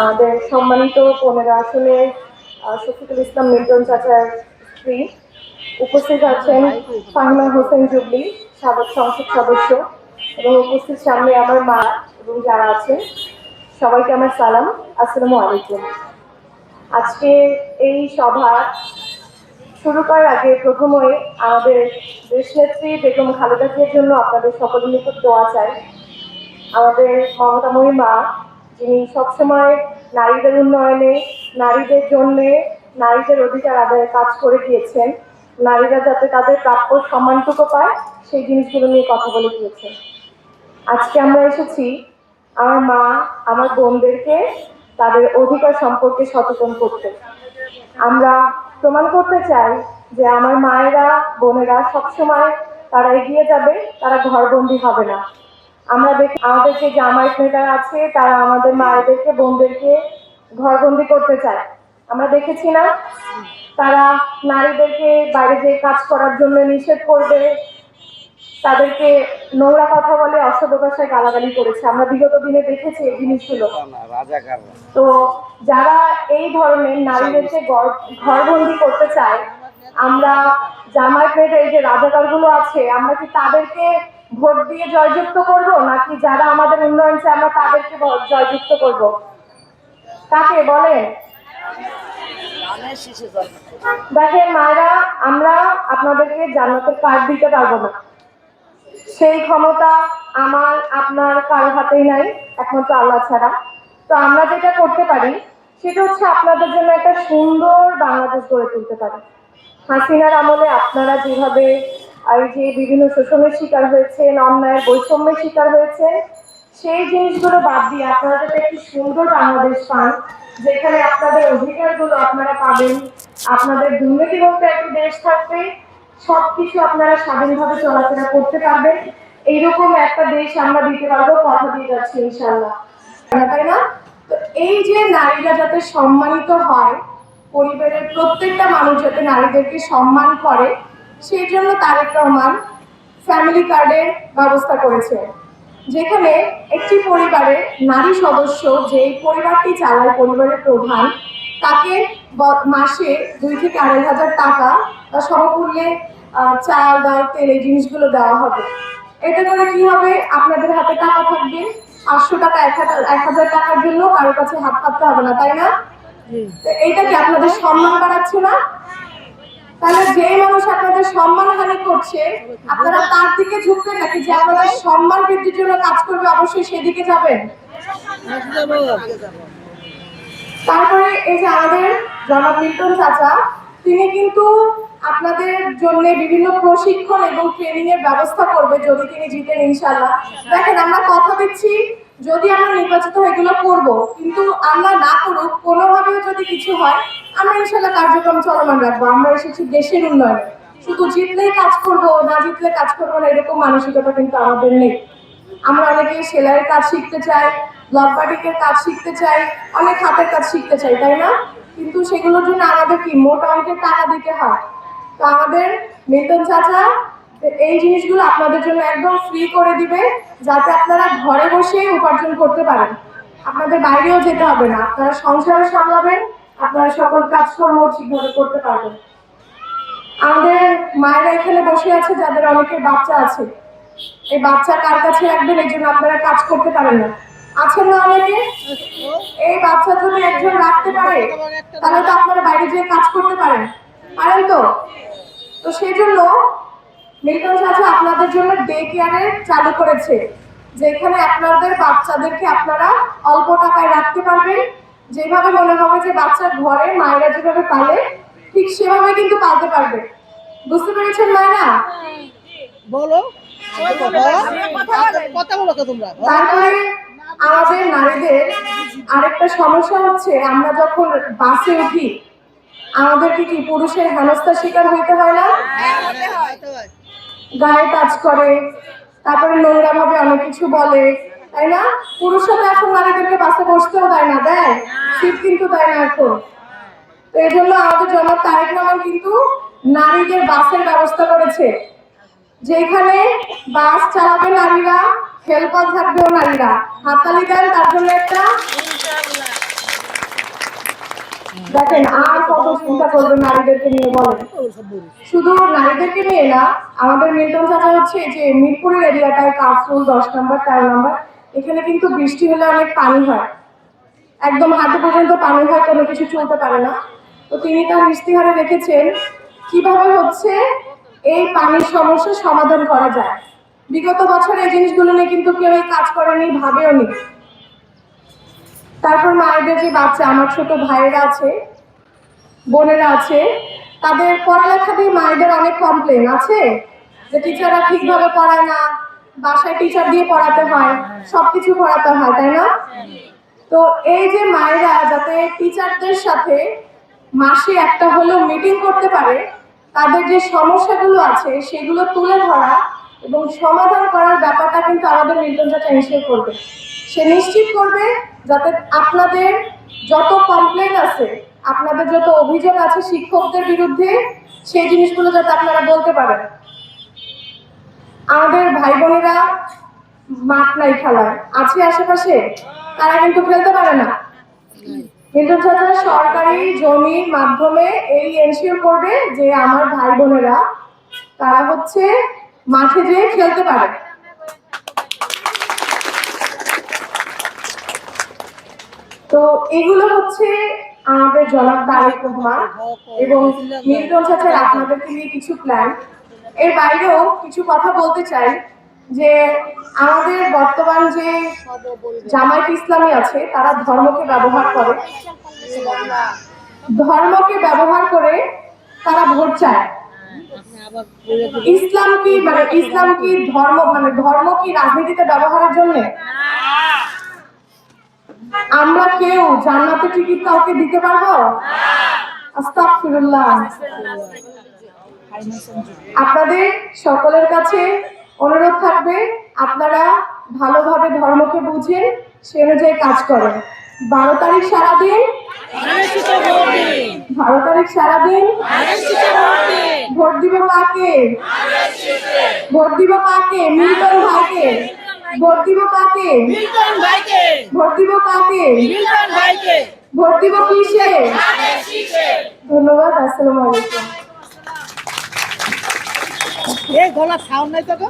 আমাদের সম্মানিত 15 আসনের শফিকুল ইসলাম মিল্টন চাচার স্ত্রী, উপস্থিত আছেন ফাহিমা হোসেন জুবলি, সাবেক সংসদ সদস্য, এবং উপস্থিত সামনে আমার মা এবং যারা আছেন সবাইকে আমার সালাম, আসসালামু আলাইকুম। আজকে এই সভা শুরু করার আগে প্রথমে আমাদের দেশনেত্রী বেগম খালেদা জিয়ার জন্য আপনাদের সকলের নিকট দোয়া চাই। আমাদের মমতাময়ী মা, যিনি সবসময় নারীদের উন্নয়নে, নারীদের জন্যে, নারীদের অধিকার আদায়ে কাজ করে গিয়েছেন, নারীরা যাতে তাদের প্রাপ্য সম্মানটুকু পায় সেই জিনিসগুলো নিয়ে কথা বলে গিয়েছেন। আজকে আমরা এসেছি আমার মা, আমার বোনদেরকে তাদের অধিকার সম্পর্কে সচেতন করতে। আমরা প্রমাণ করতে চাই যে আমার মায়েরা, বোনেরা সবসময় তারা এগিয়ে যাবে, তারা ঘরবন্দি হবে না। আমরা দেখি আমাদের যে জামায়াত নেতারা আছে তারা আমাদের মায়েদেরকে, বোনদেরকে ঘরবন্দি করতে চায়। আমরা দেখেছি না, তারা নারীদেরকে বাইরে যে কাজ করার জন্য নিষেধ করবে, তাদেরকে নোংরা কথা বলে অসভ্য ভাষায় গালাগালি করেছে। আমরা বিগত দিনে দেখেছি এই জিনিসগুলো। তো যারা এই ধরনের নারীদেরকে ঘরবন্দি করতে চায়, আমরা জামায়াত নেতা এই যে রাজাকারগুলো আছে, আমরা কি তাদেরকে ভোট দিয়ে জয়যুক্ত করব, নাকি যারা আমাদের উন্নয়ন চায় আমরা তাদেরকে জয়যুক্ত করব? কাকে বলেন? দেখেন মায়েরা, আমরা আপনাদেরকে জান্নাতের কার্ড দিতে পারবো না, সেই ক্ষমতা আমার আপনার কারো হাতেই নাই, একমাত্র আল্লাহ ছাড়া। তো আমরা যেটা করতে পারি সেটা হচ্ছে আপনাদের জন্য একটা সুন্দর বাংলাদেশ গড়ে তুলতে পারি। হাসিনার আমলে আপনারা যেভাবে এই যে বিভিন্ন শোষণের শিকার হয়েছেন, অন্যায়ের বৈষম্যের শিকার হয়েছে, সেই জিনিসগুলো বাদ দিয়ে আপনারা যাতে একটি সুন্দর বাংলাদেশ পান, যেখানে আপনাদের অধিকারগুলো আপনারা পাবেন, আপনাদের দুর্নীতিমুক্ত একটি দেশ থাকবে, সবকিছু আপনারা স্বাধীনভাবে চলাফেরা করতে পারবেন, এইরকম একটা দেশ আমরা দিতে পারবো, কথা দিয়ে যাচ্ছি ইনশাআল্লাহ, তাই না? তো এই যে নারীরা যাতে সম্মানিত হয়, পরিবারের প্রত্যেকটা মানুষ যাতে নারীদেরকে সম্মান করে, সেই জন্য তারেক রহমান ফ্যামিলি কার্ডের ব্যবস্থা করেছে, যেখানে একটি পরিবারের নারী সদস্য, যে পরিবারটি চালায়, পরিবারের প্রধান, তাকে মাসে 2 থেকে 2,500 টাকা বা সমমূল্যে চাল, ডাল, তেল এই জিনিসগুলো দেওয়া হবে। এতে করে কি হবে, আপনাদের হাতে টাকা থাকবে, 500 টাকা 1,000 টাকার জন্য কারোর কাছে হাত পাততে হবে না, তাই না? এইটা কি আপনাদের সম্মান বাড়াচ্ছে না? তাহলে যে মানুষ আপনাদের সম্মান হানি করছে, আপনারা তার দিকে ঝুঁকবেন নাকি যে আপনাদের সম্মান বৃদ্ধির জন্য কাজ করবে অবশ্যই সেদিকে যাবেন? তারপরে এই যে আমাদের জনাব মিল্টন চাচা, তিনি কিন্তু আপনাদের জন্য বিভিন্ন প্রশিক্ষণ এবং ট্রেনিং এর ব্যবস্থা করবে যদি তিনি জিতেন ইনশাআল্লাহ। দেখেন, আমরা কথা দিচ্ছি যদি আমরা নির্বাচিত হয়ে এগুলো করবো, কিন্তু আল্লাহ না করুক কোনোভাবেও যদি কিছু হয়, আমরা ইনশাআল্লাহ কার্যক্রম চলমান রাখবো। আমরা এসেছি দেশের উন্নয়নে, শুধু জিতলেই কাজ করবো, না জিতলে কাজ করবো না, এরকম মানসিকতা কিন্তু আমাদের নেই। আমরা অনেকে সেলাইয়ের কাজ শিখতে চাই, ব্লক বাটিকের কাজ শিখতে চাই, অনেক হাতের কাজ শিখতে চাই, তাই না? কিন্তু সেগুলোর জন্য আমাদের কি মোটা অঙ্কের টাকা দিতে হয়। তো আমাদের মিল্টন চাচা এই জিনিসগুলো আপনাদের জন্য একদম ফ্রি করে দিবে, যাতে আপনারা ঘরে বসে উপার্জন করতে পারেন, আপনাদের বাইরেও যেতে হবে না, আপনারা সংসারও সামলাবেন, আপনারা সকল কাজকর্ম ঠিকভাবে করতে পারবেন। আমাদের মায়েরা এখানে বসে আছে যাদের অনেকের বাচ্চা আছে, এই বাচ্চা কার কাছে রাখবেন এই জন্য আপনারা কাজ করতে পারেন না, আছেন না অনেকে? এই বাচ্চা যদি একজন রাখতে পারে তাহলে তো আপনারা বাইরে যেয়ে কাজ করতে পারেন, পারেন তো? তো সেই জন্য মিল্টন চাচা আপনাদের জন্য ডে কেয়ারের চালু করেছে, যেখানে আপনাদের বাচ্চাদেরকে আপনারা অল্প টাকায় রাখতে পারবেন, যেভাবে মনে হবে যে বাচ্চার ঘরে মায়েরা যেভাবে পালে ঠিক সেভাবে কিন্তু পালতে পারবে। বুঝতে পেরেছেন মায়েরা? বলো কথা বলো তো তোমরা। তারপরে আমাদের নারীদের আরেকটা সমস্যা হচ্ছে, আমরা যখন বাসে উঠি আমাদেরকে কি পুরুষের হেনস্থার শিকার হইতে হয় না? গায়ে টাচ করে, তারপরে নোংরা ভাবে অনেক কিছু বলে, তাই না? পুরুষরা এখন নারীদেরকে বাসে বসতেও দেয় না, দেয় সিট কিন্তু দেয় না এখন। তো এই জন্য আমাদের জনাব তারেক রহমান কিন্তু নারীদের বাসের ব্যবস্থা করেছে, যেখানে বাস চালাবে নারীরা, হেল্পার থাকবেও নারীরা। হাততালি দেন তার জন্য একটা। দেখেন আর কত চিন্তা করবে নারীদেরকে নিয়ে বলেন। শুধু নারীদেরকে নিয়ে না, আমাদের মিল্টন চাচা হচ্ছে যে মিরপুরের এরিয়াটায় কাফরুল 10 নম্বর 13 নম্বর, এখানে কিন্তু বৃষ্টি হলে অনেক পানি হয়, একদম হাঁটু পর্যন্ত পানি হয়, কোনো কিছু চলতে পারে না। তো তিনি তার ইশতেহারে রেখেছেন কিভাবে হচ্ছে এই পানির সমস্যা সমাধান করা যায়। বিগত বছর এই জিনিসগুলো নিয়ে কিন্তু কেউ কাজ করেনি, ভাবেও নি। তারপর মায়েদের যে বাচ্চা, আমার ছোট ভাইয়েরা আছে, বোনেরা আছে, তাদের পড়ালেখা দিয়ে মায়েদের অনেক কমপ্লেন আছে যে টিচাররা ঠিকভাবে পড়ায় না, বাসায় টিচার দিয়ে পড়াতে হয়, সবকিছু পড়াতে হয়, তাই না? তো এই যে মায়েরা যাতে টিচারদের সাথে মাসে একটা হলেও মিটিং করতে পারে, তাদের যে সমস্যাগুলো আছে সেগুলো তুলে ধরা এবং সমাধান করার ব্যাপারটা কিন্তু আমাদের মিল্টন চাচা এনশিওর করবে। সে নিশ্চিত করবে যাতে আপনাদের যত কমপ্লেন আছে, আপনাদের যত অভিযোগ আছে শিক্ষকদের বিরুদ্ধে, সেই জিনিসগুলো যাতে আপনারা বলতে পারেন। আমাদের ভাই বোনেরা মাঠ নাই খেলার আছে আশেপাশে, তারা কিন্তু খেলতে পারে না। মিল্টন চাচা সরকারি জমির মাধ্যমে এই এনশিওর করবে যে আমার ভাই বোনেরা তারা হচ্ছে মাঠে যেয়ে খেলতে পারে। তো এগুলো হচ্ছে আমাদের জনাব তারেক রহমান এবং মিল্টন চাচার আপনাদেরকে নিয়ে কিছু প্ল্যান। এর বাইরেও কিছু কথা বলতে চাই যে আমাদের বর্তমান যে জামায়াত ইসলামী আছে, তারা ধর্মকে ব্যবহার করে, ধর্মকে ব্যবহার করে তারা ভোট চায়। ইসলাম কি ধর্ম কি রাজনীতিতে ব্যবহারের জন্য? আমরা কেউ জান্নাতের টিকিট কাউকে দিতে পারবো? আস্তাগফিরুল্লাহ। আপনাদের সকলের কাছে অনুরোধ থাকবে আপনারা ভালোভাবে ধর্মকে বুঝেন, সে অনুযায়ী কাজ করেন। 12 তারিখ সারাদিন, 12 তারিখ সারাদিন ভোট দিব কাকে? ভোট দিব কাকে? মিল্টন ভাইকে। ভোট দিব কাকে? মিল্টন ভাইকে। ভোট দিব কাকে? মিল্টন ভাইকে। ভোট দিব কিসে? ধন্যবাদ। আসসালামু আলাইকুম। এই গলা সাউন্ড নাই তো।